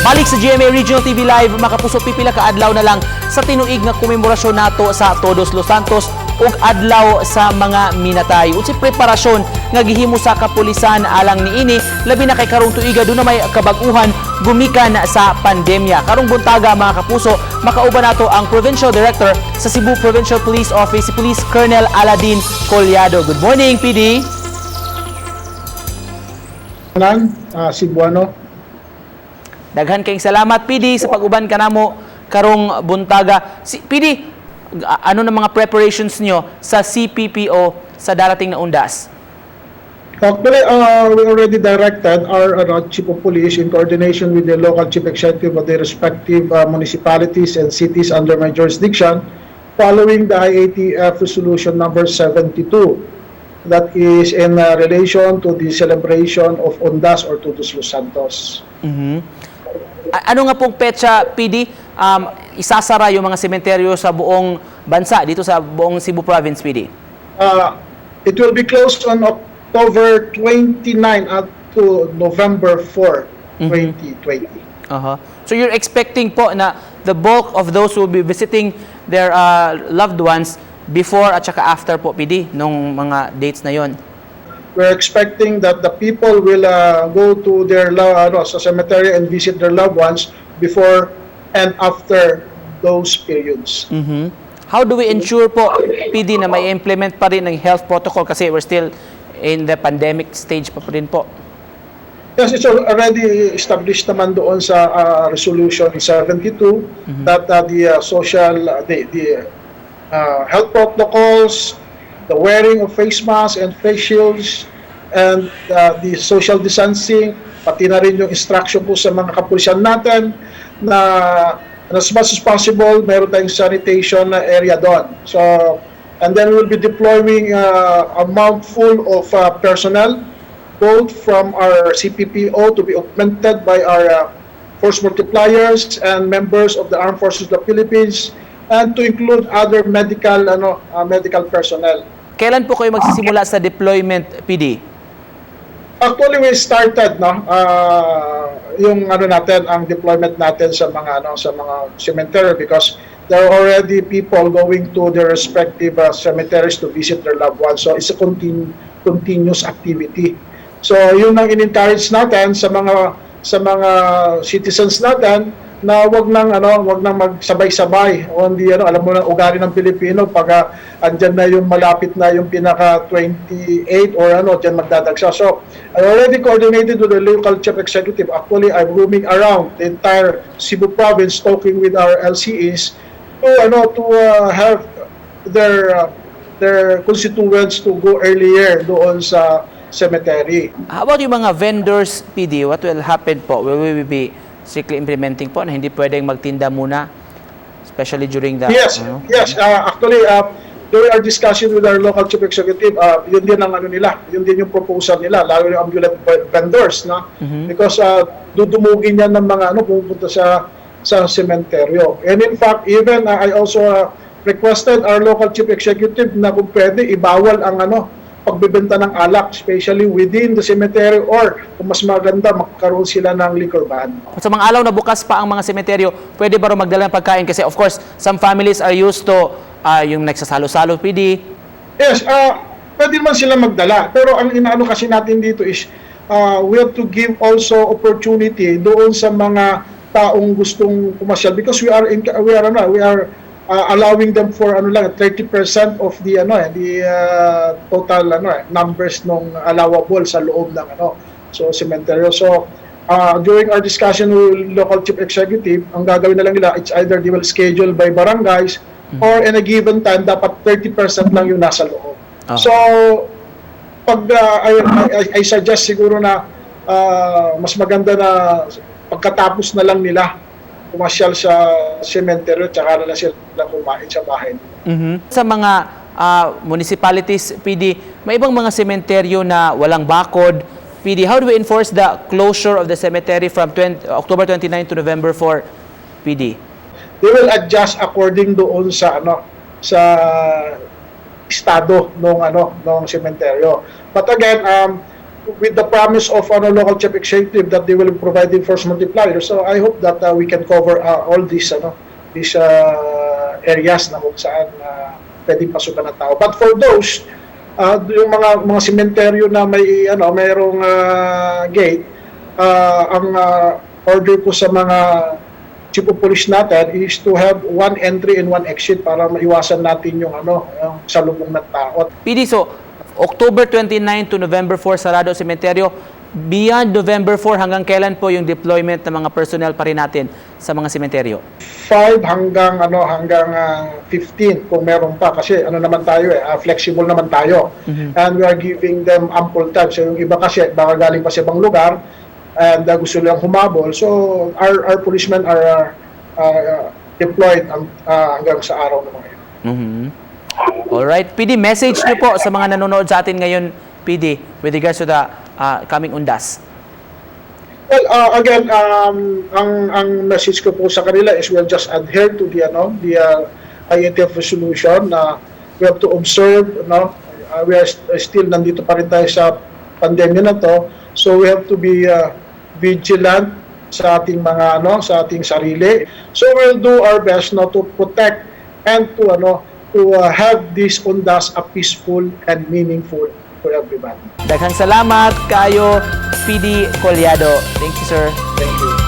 Balik sa GMA Regional TV Live, makapuso pipila ka adlaw na lang sa tinuig nga komemorasyon nato sa Todos los Santos ug adlaw sa mga minatay. Unsay preparasyon nga gihimo sa kapulisan alang niini labi na kay karong tuiga do na may kabag-uhan gumikan sa pandemya. Karong buntaga mga kapuso, makauban nato ang Provincial Director sa Cebu Provincial Police Office, si Police Colonel Aladin Collado. Good morning, PD. Cebuano. Daghan kayong salamat, PD, sa pag-uban kanamo karong buntaga. PD, ano na mga preparations nyo sa CPPO sa darating na undas? Actually, we already directed our Chief of Police in coordination with the local Chief Executive of the respective municipalities and cities under my jurisdiction following the IATF Resolution number 72. That is in relation to the celebration of Undas or Todos los Santos. Ano nga pong petsa, PD, isasara yung mga sementeryo sa buong bansa, dito sa buong Cebu Province, PD? It will be closed on October 29 up to November 4, 2020. So you're expecting po na the bulk of those who will be visiting their loved ones before at saka after po, PD, nung mga dates na yon? We're expecting that the people will go to their sa cemetery and visit their loved ones before and after those periods. How do we ensure po, PD, na may implement pa rin ng health protocol kasi we're still in the pandemic stage pa rin po? Yes, it's already established naman doon sa Resolution 72 that the health protocols, the wearing of face masks and face shields, and the social distancing, pati na rin yung instruction po sa mga kapulisan natin na as much as possible, meron tayong sanitation area doon. So, and then we'll be deploying a mount full of personnel, both from our CPPO to be augmented by our force multipliers and members of the Armed Forces of the Philippines, and to include other medical personnel. Kailan po kayo magsisimula sa deployment, PD? Actually, we started yung ang deployment natin sa mga cemetery because there are already people going to their respective cemeteries to visit their loved ones. So it's a continuous activity. So yun ang in-encourage natin sa mga citizens natin na wag nang magsabay-sabay. Alam mo na ugali ng Pilipino pag andyan na yung malapit na yung pinaka 28 or diyan magdadagsa. So I already coordinated with the local chief executive. Actually, I'm roaming around the entire Cebu province talking with our LCEs to have their constituents to go earlier doon sa cemetery. How about yung mga vendors, PD? What will happen po? Will we be strictly implementing po na hindi pwedeng magtinda muna, especially during the... Yes. Actually, during our discussion with our local chief executive, yun din ang yun din yung proposal nila, lalo yung ambulant vendors, because dudumugin yan ng mga pupunta sa sementeryo. And in fact, even I also requested our local chief executive na kung pwede ibawal ang pagbebenta ng alak, especially within the cemetery, or kung mas maganda, magkaroon sila ng liquor ban. Sa mga alaw na bukas pa ang mga semeteryo, pwede ba rin magdala ng pagkain? Kasi of course, some families are used to yung nagsasalo-salo, PD. Yes, pwede naman sila magdala. Pero ang inaano kasi natin dito is, we have to give also opportunity doon sa mga taong gustong pumasyal because we are allowing them for 30% of the total numbers nung allowable sa loob ng cemetery. So during our discussion with local chief executive, ang gagawin na lang nila, it's either they will schedule by barangays or in a given time dapat 30% lang yung nasa loob. So pag I suggest siguro na mas maganda na pagkatapos na lang nila pumasyal sa cemetery, tsaka na lang sila kumain sa bahay. Sa mga municipalities, PD, may ibang mga sementeryo na walang bakod. PD, how do we enforce the closure of the cemetery from October 29 to November 4, PD? They will adjust according doon sa estado ng cementeryo. But again, with the promise of local chief executive that they will provide the force multiplier. So I hope that we can cover all these areas na kung saan pwedeng pasukan ng tao. But for those yung mga sementeryo na may mayroong gate, ang order ko sa mga chief of police natin is to have one entry and one exit para maiwasan natin yung yung salubong ng tao. PD, so October 29 to November 4 sarado ang sementeryo. Beyond November 4 hanggang kailan po yung deployment ng mga personnel pa rin natin sa mga sementeryo? 5 hanggang 15 kung meron pa kasi naman tayo flexible naman tayo. And we are giving them ample time. So yung iba kasi baka galing pa sa ibang lugar and gusto nilang humabol. So our policemen are deployed hanggang sa araw na mga yun. Alright, PD, message niyo po sa mga nanonood sa atin ngayon, PD, with regards to the coming UNDAS. Well, again, ang message ko po sa kanila is we'll just adhere to the IATF resolution na we have to observe, we are still nandito pa rin tayo sa pandemya na to, so we have to be vigilant sa ating sa ating sarili. So we'll do our best to protect and to have this UNDAS a peaceful and meaningful for everybody. Daghang salamat kayo, PD Colyado. Thank you, sir. Thank you.